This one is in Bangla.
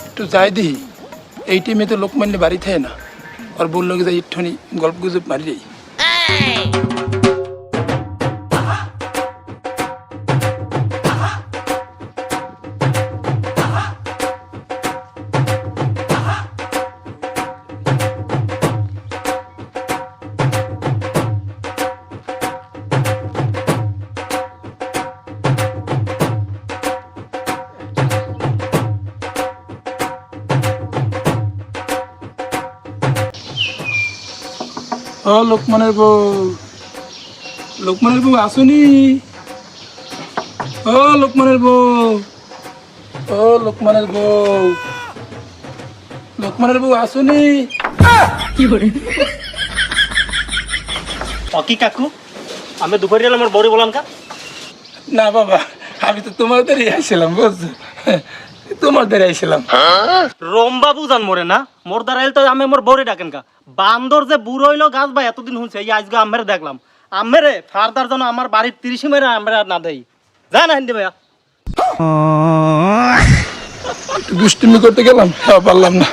একটু যাই দিই, এই টাইমে তো লোকমান্য বাড়ি থাকে না, আর বললো কি যাই একটুখানি গল্প গুজব মারি যাই। ও লোকমানের বউ, লোকমানের বউ আসুনি? ও লোকমানের বউ, ও লোকমানের বউ, লোকমানের বউ আসুনি? কি কাকু আমি দুপুরে আমার বড়ি বলান কা? না বাবা, আমি তো তোমার দ্বারাই আইছিলাম, বুঝছো? তোমার দ্বারাই আইছিলাম। রমবাবু জান মরে না মোর দ্বারা তো আমি মোর বড়ি ডাকেন কা? বান্দর যে বুড়ো হইলো গাছ ভাই এতদিন শুনছে, এই আজকে আমের দেখলাম। আমেরে ফারদার যেন আমার বাড়ির 30 মেরে আমরা না দেই, যা না হিন্দি ভাইয়া। একটু দুষ্টুমি করতে গেলাম, পারলাম না।